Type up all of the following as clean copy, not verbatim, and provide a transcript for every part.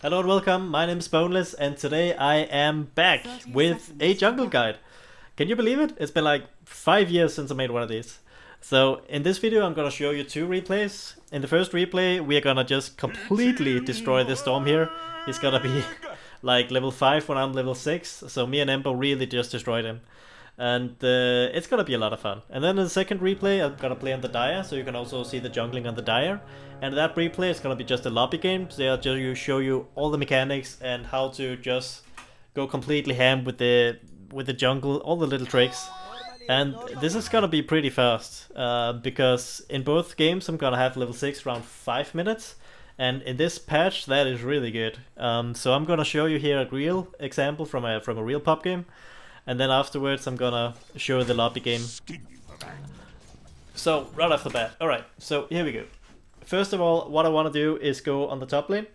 Hello and welcome, my name is Boneless and today I am back with a jungle guide. Can you believe it? It's been like 5 years since I made one of these. So in this video I'm gonna show you two replays. In the first replay we are gonna just completely destroy this storm here. He's gonna be like level 5 when I'm level 6, so me and Ember really just destroyed him. And it's gonna be a lot of fun. And then in the second replay I'm gonna play on the Dire, so you can also see the jungling on the Dire. And that replay is gonna be just a lobby game, so I'll just show you all the mechanics and how to just go completely ham with the jungle, all the little tricks. And this is gonna be pretty fast, because in both games I'm gonna have level 6 around 5 minutes. And in this patch that is really good. So I'm gonna show you here a real example from a real pop game. And then afterwards I'm gonna show the lobby game. So right off the bat, alright, so here we go. First of all, what I want to do is go on the top lane,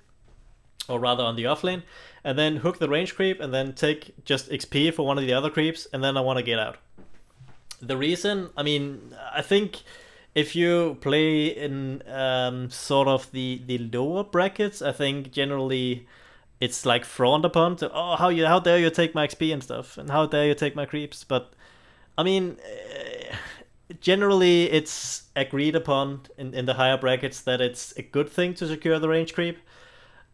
or rather on the off lane, and then hook the range creep and then take just XP for one of the other creeps, and then I want to get out. The reason, I think if you play in sort of the lower brackets, I think generally it's like frowned upon to, oh, how dare you take my XP and stuff, and how dare you take my creeps. But I mean, generally it's agreed upon in the higher brackets that it's a good thing to secure the range creep.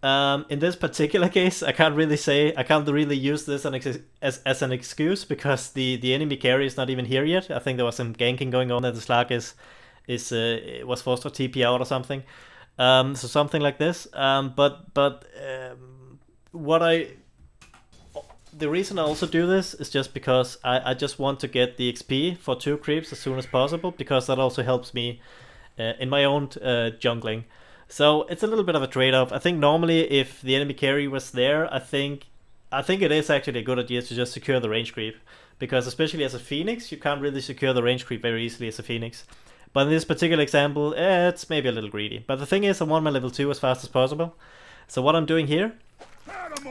In this particular case, I can't really use this as an excuse, because the enemy carry is not even here yet. I think there was some ganking going on, that the Slag was forced to TP out or something. So something like this. The reason I also do this is just because I just want to get the XP for 2 creeps as soon as possible, because that also helps me in my own jungling. So it's a little bit of a trade-off. I think normally if the enemy carry was there, I think it is actually a good idea to just secure the range creep, because especially as a Phoenix, you can't really secure the range creep very easily as a Phoenix. But in this particular example, it's maybe a little greedy. But the thing is, I want my level 2 as fast as possible. So what I'm doing here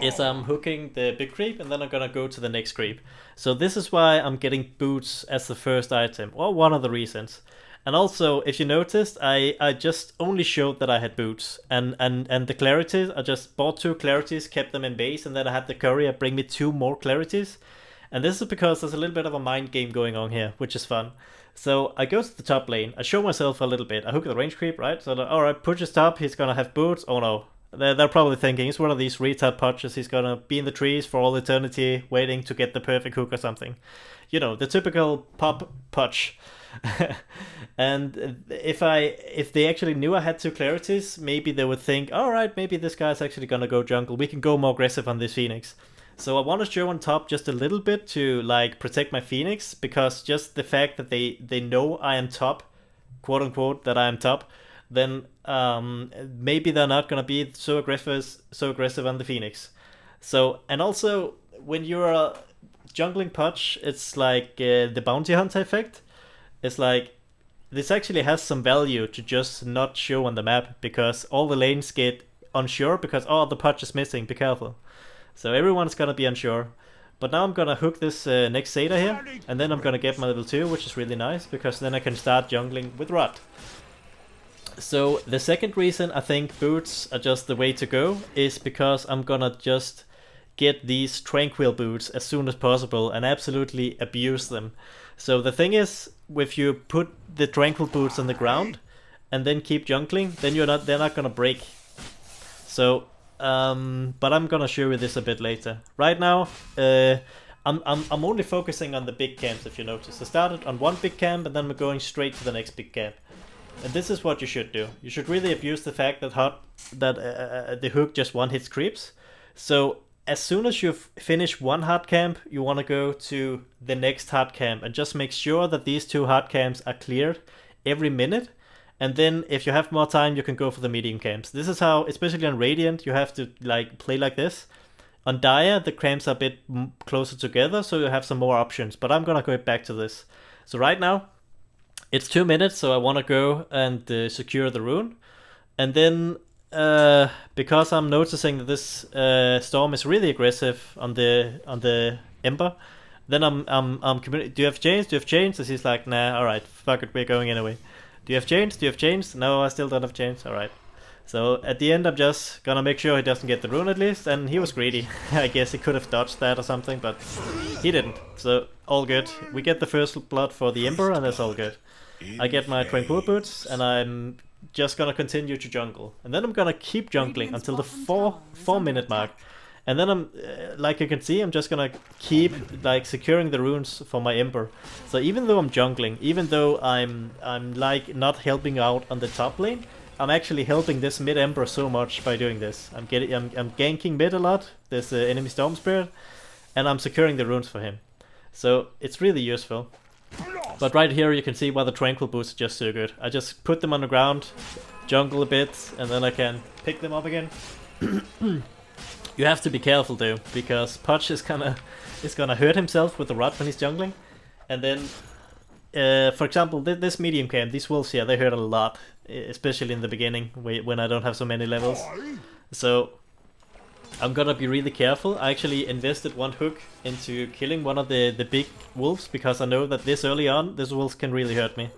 is I'm hooking the big creep, and then I'm gonna go to the next creep. So this is why I'm getting boots as the first item, or one of the reasons. And also, if you noticed, I just only showed that I had boots, and the clarities, I just bought 2 clarities, kept them in base, and then I had the courier bring me 2 more clarities. And this is because there's a little bit of a mind game going on here, which is fun. So I go to the top lane, I show myself a little bit, I hook the range creep, right? So alright, Pudge is top, he's gonna have boots, oh no. They're probably thinking, he's one of these retard Pudges, he's gonna be in the trees for all eternity, waiting to get the perfect hook or something. You know, the typical pop Pudge. And if they actually knew I had 2 clarities, maybe they would think, alright, maybe this guy's actually gonna go jungle, we can go more aggressive on this Phoenix. So I want to show on top just a little bit to like protect my Phoenix, because just the fact that they know I am top, quote unquote, that I am top, then maybe they're not gonna be so aggressive on the Phoenix. So, and also when you're a jungling Pudge, it's like the bounty hunter effect. It's like this actually has some value to just not show on the map, because all the lanes get unsure because, oh, the Pudge is missing, be careful. So everyone's gonna be unsure. But now I'm gonna hook this next Zeta here, and then I'm gonna get my level 2, which is really nice, because then I can start jungling with Rot. So the second reason I think boots are just the way to go is because I'm gonna just get these tranquil boots as soon as possible and absolutely abuse them. So the thing is, if you put the tranquil boots on the ground and then keep jungling, then they're not gonna break. So but I'm gonna show you this a bit later. Right now, I'm only focusing on the big camps. If you notice, I started on one big camp and then we're going straight to the next big camp. And this is what you should do. You should really abuse the fact that the hook just one hits creeps. So as soon as you've finished one hard camp, you want to go to the next hard camp and just make sure that these 2 hard camps are cleared every minute. And then if you have more time, you can go for the medium camps. This is how, especially on Radiant, you have to like play like this. On Dire, the camps are a bit closer together, so you have some more options. But I'm gonna go back to this. So right now, it's 2 minutes, so I want to go and secure the rune. And then, because I'm noticing that this storm is really aggressive on the Ember, then I'm do you have chains? Do you have chains? And he's like, nah, alright, fuck it, we're going anyway. Do you have chains? Do you have chains? No, I still don't have chains. Alright. So at the end, I'm just gonna make sure he doesn't get the rune at least, and he was greedy. I guess he could have dodged that or something, but he didn't. So all good. We get the first blood for the Emperor, and that's all good. I get my Tranquil Boots, and I'm just gonna continue to jungle. And then I'm gonna keep jungling until the 4-minute mark. And then I'm, like you can see, I'm just gonna keep like securing the runes for my Emperor. So even though I'm jungling, even though I'm like not helping out on the top lane, I'm actually helping this mid Emperor so much by doing this. I'm ganking mid a lot, this enemy Storm Spirit, and I'm securing the runes for him. So it's really useful. But right here you can see why the Tranquil Boots are just so good. I just put them on the ground, jungle a bit, and then I can pick them up again. You have to be careful though, because PUDGE is gonna hurt himself with the rod when he's jungling. And then, for example, this medium camp, these wolves here, they hurt a lot, especially in the beginning when I don't have so many levels. So I'm gonna be really careful. I actually invested one hook into killing one of the big wolves, because I know that this early on, this wolves can really hurt me.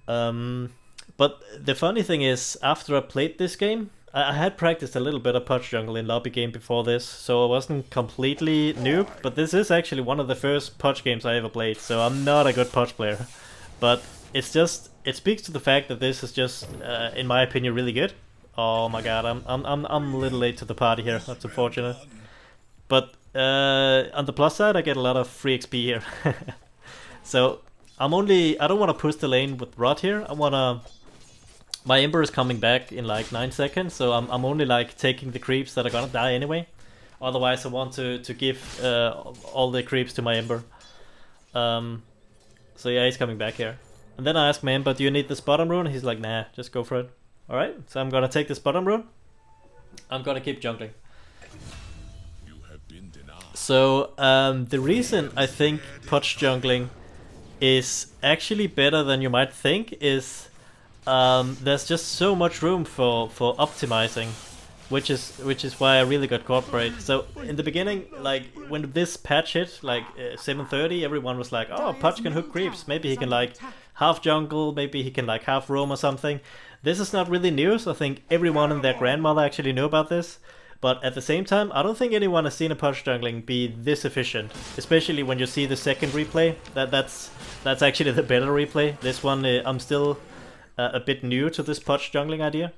But the funny thing is, after I played this game, I had practiced a little bit of PUDGE Jungle in lobby game before this, so I wasn't completely noob, but this is actually one of the first PUDGE games I ever played, so I'm not a good PUDGE player. But it's just, it speaks to the fact that this is just, in my opinion, really good. Oh my god, I'm a little late to the party here, that's unfortunate. But on the plus side, I get a lot of free XP here. So I don't want to push the lane with Rod here, my Ember is coming back in like 9 seconds, so I'm only like taking the creeps that are gonna die anyway. Otherwise I want to give all the creeps to my Ember. So yeah, he's coming back here. And then I ask my Ember, do you need this bottom rune? He's like, nah, just go for it. Alright, so I'm gonna take this bottom rune. I'm gonna keep jungling. So the reason I think PUDGE jungling is actually better than you might think is there's just so much room for optimizing, which is why I really got corporate. So in the beginning, like when this patch hit, like 7:30, everyone was like, "Oh, PUDGE can hook creeps. Maybe he can like half jungle, maybe he can like half roam or something." This is not really news. I think everyone and their grandmother actually knew about this. But at the same time, I don't think anyone has seen a PUDGE jungling be this efficient. Especially when you see the second replay. That's actually the better replay. This one, I'm still a bit new to this PUDGE jungling idea,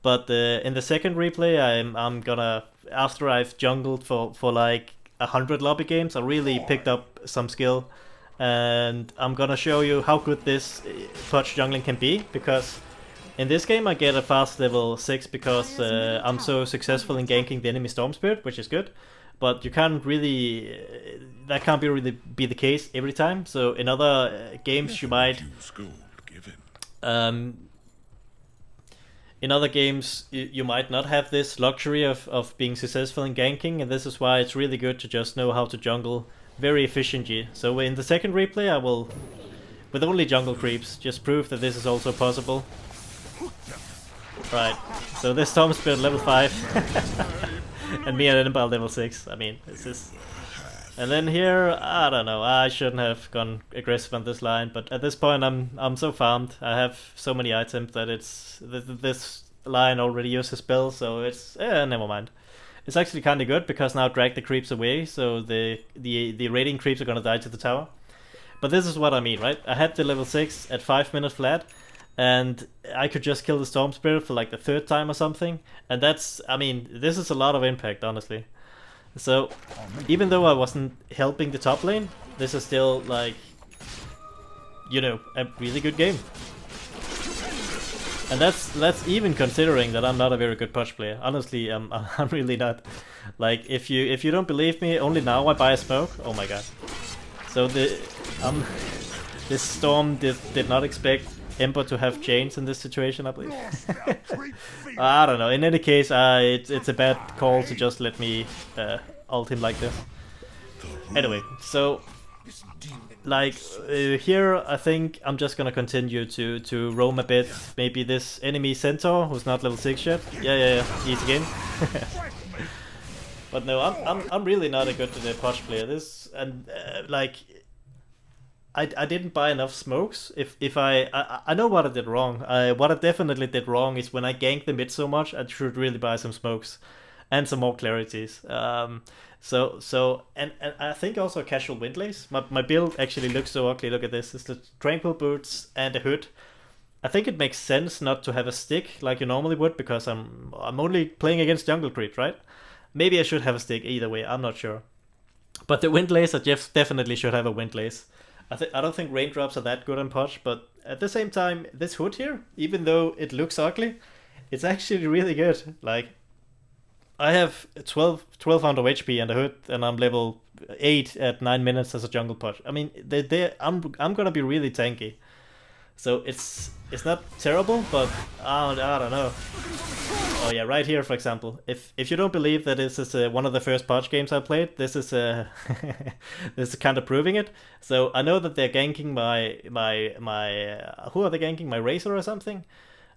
but in the second replay, I'm gonna, after I've jungled for like 100 lobby games, I really picked up some skill, and I'm gonna show you how good this PUDGE jungling can be, because in this game I get a fast level 6 because I'm so successful in ganking the enemy Storm Spirit, which is good, but you can't really, that can't really be the case every time. So in other games you might in other games, you might not have this luxury of being successful in ganking, and this is why it's really good to just know how to jungle very efficiently. So in the second replay, I will, with only jungle creeps, just prove that this is also possible. Right, so this Storm Spirit level 5, and me and Ember level 6. I mean, this is... And then here, I don't know, I shouldn't have gone aggressive on this line, but at this point I'm so farmed, I have so many items that it's... This line already uses spells, so it's... never mind. It's actually kinda good, because now drag the creeps away, so the raiding creeps are gonna die to the tower. But this is what I mean, right? I had the level 6 at 5 minutes flat, and I could just kill the Storm Spirit for like the 3rd time or something, and that's... I mean, this is a lot of impact, honestly. So, even though I wasn't helping the top lane, this is still, like, you know, a really good game. And that's even considering that I'm not a very good PUDGE player. Honestly, I'm really not. Like, if you don't believe me, only now I buy a smoke. Oh my god. So this Storm did not expect Ember to have chains in this situation, I believe. I don't know. In any case, it's a bad call to just let me ult him like this. Anyway, so like here, I think I'm just gonna continue to roam a bit. Maybe this enemy Centaur, who's not level 6 yet. Yeah, he's again. But no, I'm really not a good PUDGE player. This and like I didn't buy enough smokes. If I know what I did wrong. What I definitely did wrong is when I ganked the mid so much, I should really buy some smokes and some more clarities. And I think also casual windlays. My build actually looks so ugly. Look at this. It's the tranquil boots and a hood. I think it makes sense not to have a stick like you normally would because I'm only playing against jungle creep, right? Maybe I should have a stick either way. I'm not sure. But the windlays, I definitely should have a windlays. I don't think raindrops are that good on PUDGE, but at the same time, this hood here, even though it looks ugly, it's actually really good. Like, I have 1200 HP and a hood, and I'm level 8 at 9 minutes as a jungle PUDGE. I mean, I'm gonna be really tanky. So it's not terrible, but I don't know. Oh yeah, right here, for example. If you don't believe that this is one of the first PUDGE games I played, this is this is kind of proving it. So I know that they're ganking my who are they ganking? My Razor or something?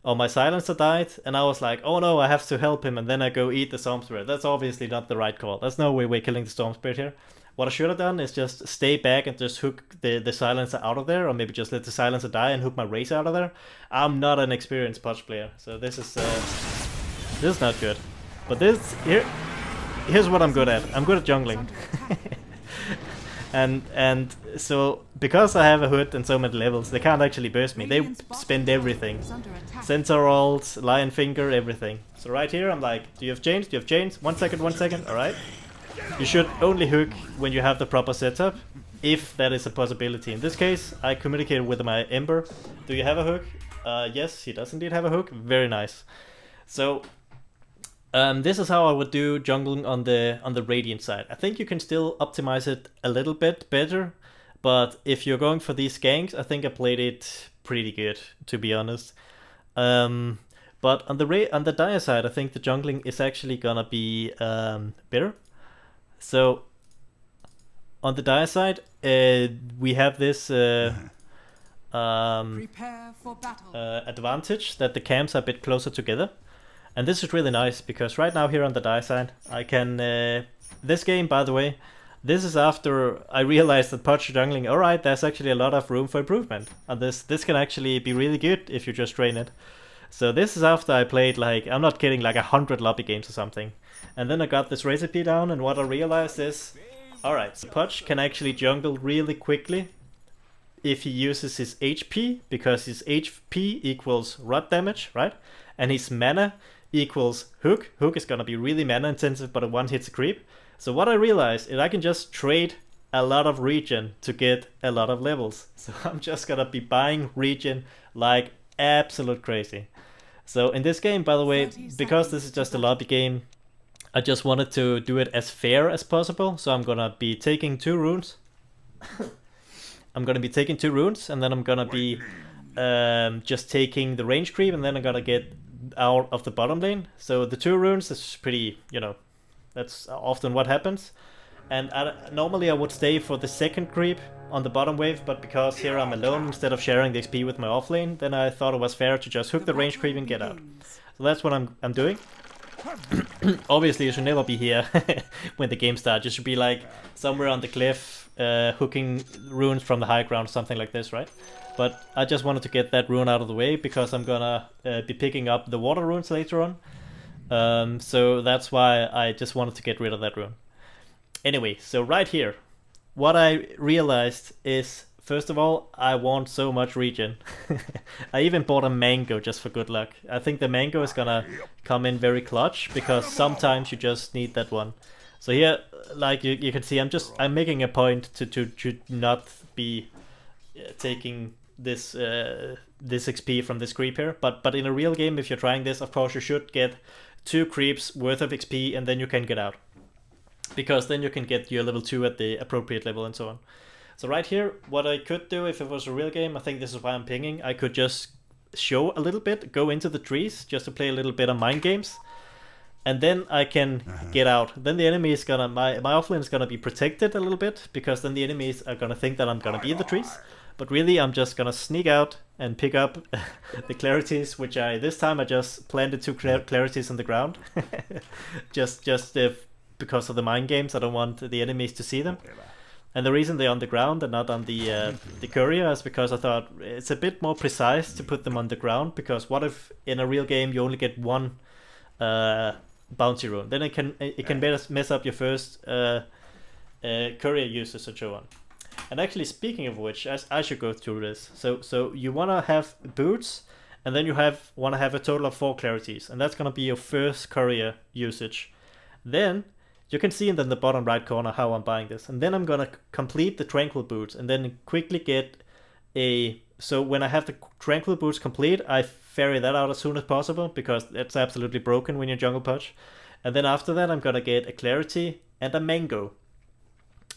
Or my Silencer died, and I was like, oh no, I have to help him, and then I go eat the Storm Spirit. That's obviously not the right call. There's no way we're killing the Storm Spirit here. What I should have done is just stay back and just hook the Silencer out of there, or maybe just let the Silencer die and hook my Razor out of there. I'm not an experienced PUDGE player, so this is not good. But here's what I'm good at. I'm good at jungling. and so because I have a hood and so many levels, they can't actually burst me. They spend everything. Sensor ult, Lion Finger, everything. So right here I'm like, do you have chains? Do you have chains? 1 second, 1 second, alright. You should only hook when you have the proper setup, if that is a possibility. In this case, I communicated with my Ember. Do you have a hook? Yes, he does indeed have a hook. Very nice. So this is how I would do jungling on the Radiant side. I think you can still optimize it a little bit better, but if you're going for these ganks, I think I played it pretty good, to be honest. But on the Dire side, I think the jungling is actually gonna be better. So on the Dire side, we have this advantage that the camps are a bit closer together. And this is really nice, because right now here on the Dire side, I can... this game, by the way, this is after I realized that PUDGE Jungling, alright, there's actually a lot of room for improvement. And this can actually be really good if you just train it. So this is after I played, like, I'm not kidding, like 100 lobby games or something. And then I got this recipe down, and what I realized is, alright, so PUDGE can actually jungle really quickly if he uses his HP, because his HP equals rot damage, right? And his mana equals hook. Hook is gonna be really mana intensive, but it one hits a creep. So what I realized is I can just trade a lot of regen to get a lot of levels. So I'm just gonna be buying regen like absolute crazy. So in this game, by the way, because this is just a lobby game, I just wanted to do it as fair as possible. So I'm gonna be taking 2 runes. I'm gonna be taking 2 runes, and then I'm gonna be just taking the range creep, and then I'm gonna get out of the bottom lane. So the 2 runes is pretty, you know, that's often what happens. And normally I would stay for the second creep on the bottom wave, but because here I'm alone, instead of sharing the XP with my offlane, then I thought it was fair to just hook the range creep and get out. So that's what I'm doing. Obviously you should never be here when the game starts. You should be like somewhere on the cliff, hooking runes from the high ground, something like this, right? But I just wanted to get that rune out of the way, because I'm gonna be picking up the water runes later on. So that's why I just wanted to get rid of that rune. Anyway, so right here, what I realized is, first of all, I want so much regen. I even bought a mango just for good luck. I think the mango is gonna come in very clutch, because sometimes you just need that one. So here, like you can see, I'm making a point to not be taking this this XP from this creep here. But in a real game, if you're trying this, of course you should get 2 creeps worth of XP, and then you can get out. Because then you can get your level 2 at the appropriate level and so on. So right here, what I could do if it was a real game, I think this is why I'm pinging, I could just show a little bit, go into the trees, just to play a little bit of mind games. And then I can get out. Then the enemy is gonna, my offlane is gonna be protected a little bit, because then the enemies are gonna think that I'm gonna be in the trees. But really, I'm just gonna sneak out and pick up the clarities, which this time I just planted 2 clarities on the ground. just because of the mind games, I don't want the enemies to see them. And the reason they're on the ground and not on the courier is because I thought it's a bit more precise to put them on the ground, because what if in a real game you only get one bounty rune? Then it can mess up your first courier users and so on. And actually, speaking of which, I should go through this. So you want to have boots, and then you want to have a total of 4 clarities, and that's going to be your first courier usage. Then you can see in the bottom right corner how I'm buying this. And then I'm going to complete the Tranquil Boots and then quickly get a... So when I have the Tranquil Boots complete, I ferry that out as soon as possible, because it's absolutely broken when you jungle Pudge. And then after that, I'm going to get a Clarity and a Mango.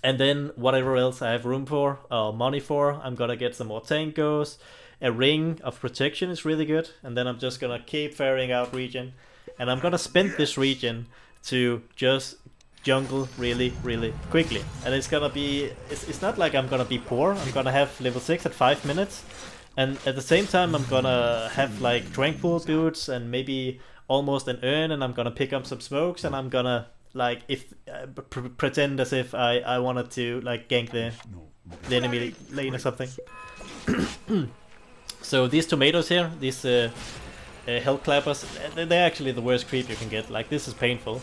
And then whatever else I have room for, or money for, I'm going to get some more Tangos. A Ring of Protection is really good. And then I'm just going to keep ferrying out region. And I'm going to spend this region to just jungle really, really quickly. And it's gonna be, it's not like I'm gonna be poor. I'm gonna have level 6 at 5 minutes, and at the same time I'm gonna have like Tranquil Boots and maybe almost an urn, and I'm gonna pick up some smokes, and I'm gonna like pretend as if I wanted to like gank the enemy lane or something. So these tomatoes here, these health clappers, they're actually the worst creep you can get. Like, this is painful.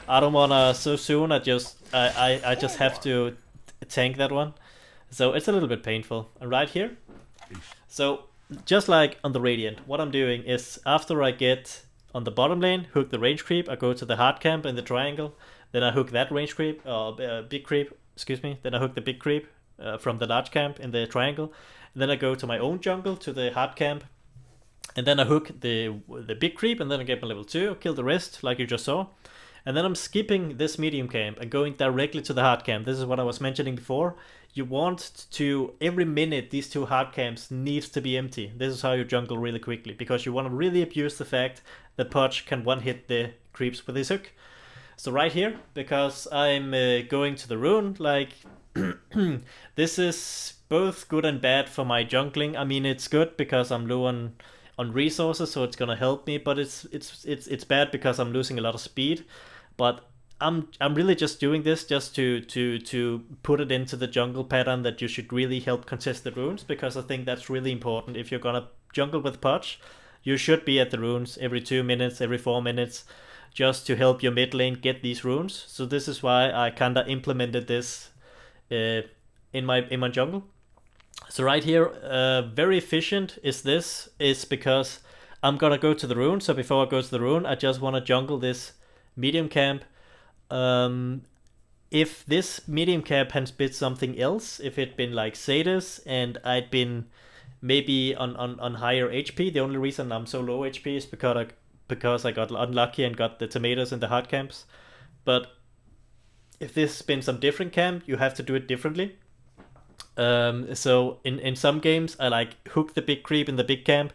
I don't wanna so soon. I just have to tank that one, so it's a little bit painful. And right here, so just like on the Radiant, what I'm doing is after I get on the bottom lane, hook the range creep, I go to the hard camp in the triangle, then I hook that range creep, big creep, excuse me, then I hook the big creep from the large camp in the triangle, and then I go to my own jungle to the hard camp, and then I hook the big creep, and then I get my level 2, kill the rest like you just saw. And then I'm skipping this medium camp and going directly to the hard camp. This is what I was mentioning before. You want to, every minute, these 2 hard camps needs to be empty. This is how you jungle really quickly, because you want to really abuse the fact that Pudge can one-hit the creeps with his hook. So right here, because I'm going to the rune, like, this is both good and bad for my jungling. I mean, it's good because I'm low on resources, so it's gonna help me, but it's bad because I'm losing a lot of speed. But I'm really just doing this just to put it into the jungle pattern that you should really help contest the runes, because I think that's really important. If you're gonna jungle with Pudge, you should be at the runes every 2 minutes, every 4 minutes, just to help your mid lane get these runes. So this is why I kinda implemented this in my jungle. So right here, very efficient is because I'm gonna go to the rune. So before I go to the rune, I just want to jungle this medium camp. If this medium camp had been something else, if it'd been like Sadas and I'd been maybe on higher HP, the only reason I'm so low HP is because I got unlucky and got the tomatoes in the hard camps. But if this has been some different camp, you have to do it differently. So in some games I like hook the big creep in the big camp,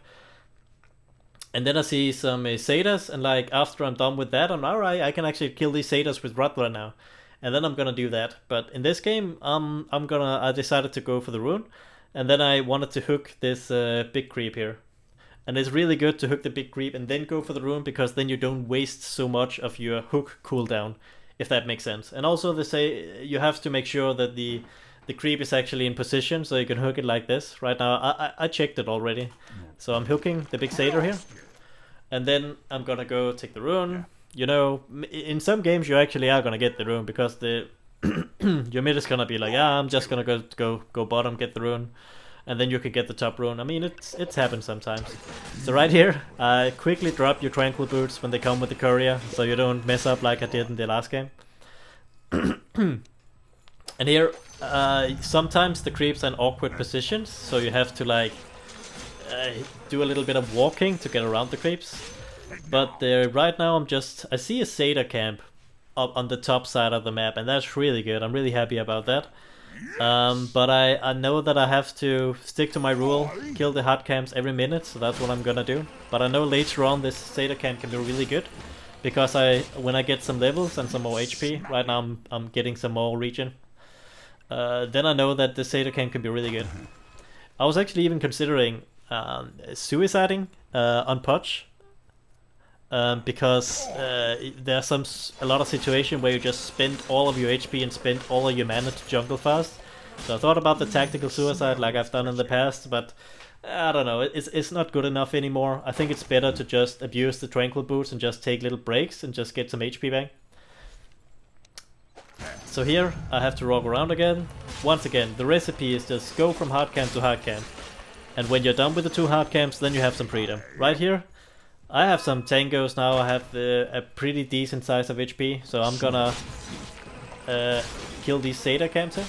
and then I see some Sadas, and like after I'm done with that, I'm alright, I can actually kill these Sadas with Rutler now, and then I'm gonna do that. But in this game, I decided to go for the rune, and then I wanted to hook this big creep here. And it's really good to hook the big creep and then go for the rune, because then you don't waste so much of your hook cooldown, if that makes sense. And also they say you have to make sure that the creep is actually in position, so you can hook it like this. Right now, I checked it already. So I'm hooking the big Satyr here. And then I'm gonna go take the rune. You know, in some games you actually are gonna get the rune, because the your mid is gonna be like, I'm just gonna go bottom, get the rune. And then you can get the top rune. I mean, it's happened sometimes. So right here, I quickly drop your Tranquil Boots when they come with the courier, so you don't mess up like I did in the last game. And here, sometimes the creeps are in awkward positions, so you have to like do a little bit of walking to get around the creeps. But right now I see a Satyr camp up on the top side of the map, and that's really good. I'm really happy about that. But I know that I have to stick to my rule, kill the hard camps every minute, so that's what I'm gonna do. But I know later on this Satyr camp can be really good, because when I get some levels and some more HP, right now I'm getting some more regen. Then I know that the Satyr camp can be really good. I was actually even considering suiciding on Pudge, because there's a lot of situation where you just spend all of your HP and spend all of your mana to jungle fast. So I thought about the tactical suicide like I've done in the past, but I don't know, it's not good enough anymore. I think it's better to just abuse the tranquil boots and just take little breaks and just get some HP back. So here I have to walk around again. Once again, the recipe is just go from hard camp to hard camp. And when you're done with the 2 hard camps, then you have some freedom. Right here, I have some tangos now. I have a pretty decent size of HP, so I'm gonna kill these Zeta camps here.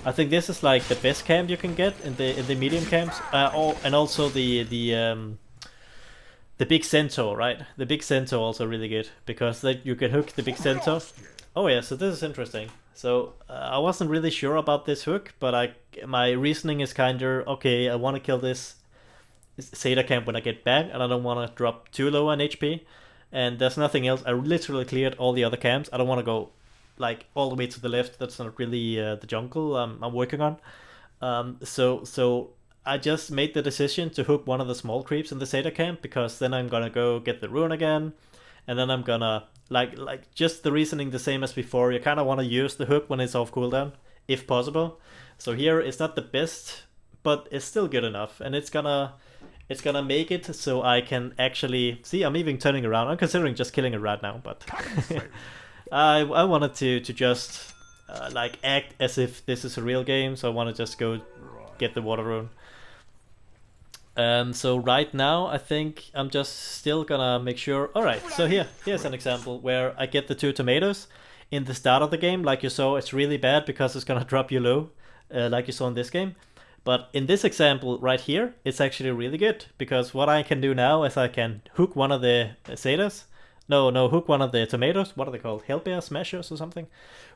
I think this is like the best camp you can get in the medium camps, and also the big centaur, right? The big centaur also really good because that you can hook the big centaur. Oh yeah, so this is interesting. So I wasn't really sure about this hook, but my reasoning is kinda okay. I want to kill this Zeta camp when I get back, and I don't want to drop too low on HP. And there's nothing else. I literally cleared all the other camps. I don't want to go like all the way to the left. That's not really the jungle I'm working on. So I just made the decision to hook one of the small creeps in the Zeta camp, because then I'm gonna go get the rune again, and then I'm gonna like just the reasoning the same as before. You kind of want to use the hook when it's off cooldown if possible. So here it's not the best, but it's still good enough, and it's gonna make it so I can actually see. I'm even turning around. I'm considering just killing it right now, but I wanted to just like act as if this is a real game, so I want to just go get the water rune. So right now I think I'm just still gonna make sure. Alright, so here's an example where I get the 2 tomatoes in the start of the game. Like you saw, it's really bad because it's gonna drop you low, like you saw in this game. But in this example right here, it's actually really good, because what I can do now is I can hook one of the Zetas. No, hook one of the tomatoes. What are they called? Hellbear Smashers or something?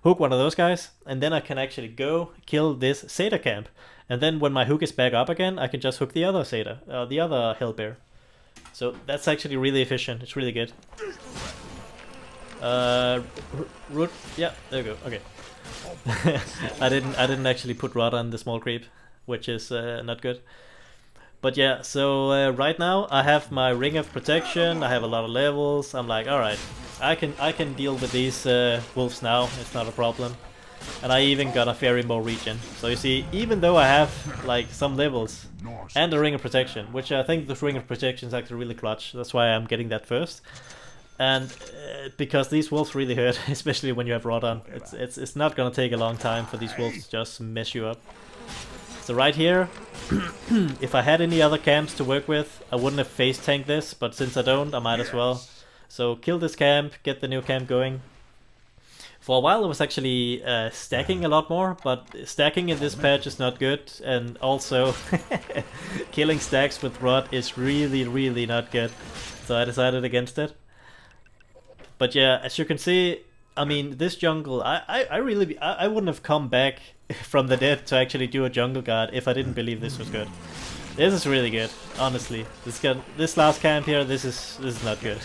Hook one of those guys, and then I can actually go kill this Zeta camp. And then when my hook is back up again, I can just hook the other Zeta, the other Hellbear. So that's actually really efficient. It's really good. Root. Yeah, there we go. Okay. I didn't actually put rod on the small creep, which is not good. But yeah, so right now I have my ring of protection. I have a lot of levels. I'm like, all right, I can deal with these wolves now. It's not a problem. And I even got a fairy more regen. So you see, even though I have like some levels and a ring of protection, which I think the ring of protection is actually really clutch. That's why I'm getting that first. And because these wolves really hurt, especially when you have rod on. It's not gonna take a long time for these wolves to just mess you up. So right here, if I had any other camps to work with, I wouldn't have face tanked this, but since I don't, I might as well. So kill this camp, get the new camp going. For a while it was actually stacking a lot more, but stacking in this patch is not good, and also killing stacks with rod is really not good. So I decided against it. But yeah, as you can see, I mean, this jungle, I wouldn't have come back from the dead to actually do a jungle guard if I didn't believe this was good. This is really good, honestly. This last camp here, this is not good.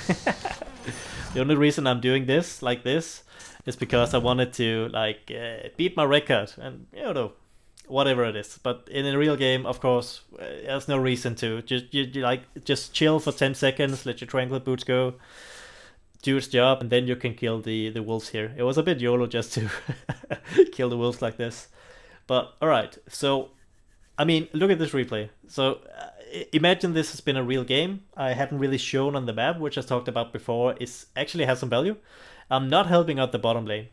The only reason I'm doing this like this is because I wanted to like beat my record, and you know, whatever it is. But in a real game, of course, there's no reason to. Just chill for 10 seconds, let your tranquil boots go, do its job, and then you can kill the wolves here. It was a bit YOLO just to kill the wolves like this. But alright, so I mean, look at this replay. So imagine this has been a real game. I hadn't really shown on the map, which I talked about before, is actually has some value. I'm not helping out the bottom lane.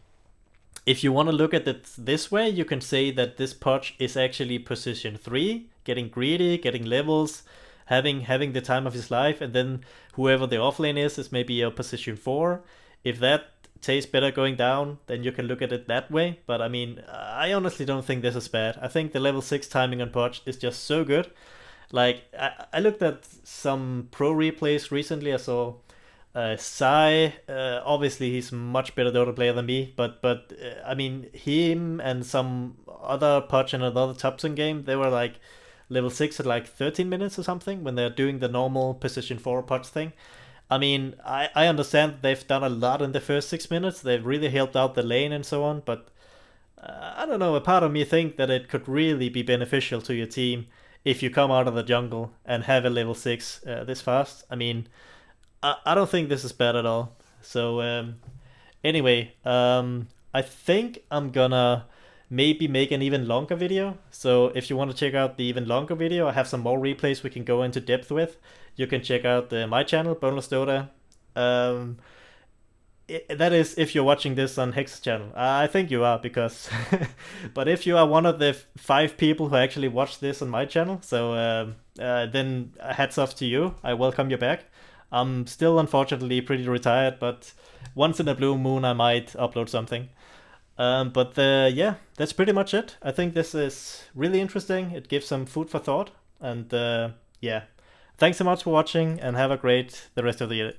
If you want to look at it this way, you can say that this PUDGE is actually position 3, getting greedy, getting levels, having the time of his life, and then whoever the offlane is maybe a position 4. If that tastes better going down, then you can look at it that way. But I mean, I honestly don't think this is bad. I think the level 6 timing on PUDGE is just so good. Like, I looked at some pro replays recently. I saw Sai, obviously he's much better Dota player than me, but I mean, him and some other PUDGE and another top 10 game, they were like level 6 at like 13 minutes or something when they're doing the normal position 4 PUDGE thing. I mean, I understand they've done a lot in the first 6 minutes. They've really helped out the lane and so on, but I don't know, a part of me think that it could really be beneficial to your team if you come out of the jungle and have a level 6 this fast. I mean, I don't think this is bad at all. So anyway, I think I'm gonna maybe make an even longer video. So if you want to check out the even longer video, I have some more replays we can go into depth with. You can check out my channel, Boneless Dota. Um, that is if you're watching this on Hex's channel. I think you are because, but if you are one of the 5 people who actually watch this on my channel, so then hats off to you. I welcome you back. I'm still unfortunately pretty retired, but once in a blue moon I might upload something. But yeah, that's pretty much it. I think this is really interesting. It gives some food for thought, and yeah, thanks so much for watching, and have a great the rest of the year.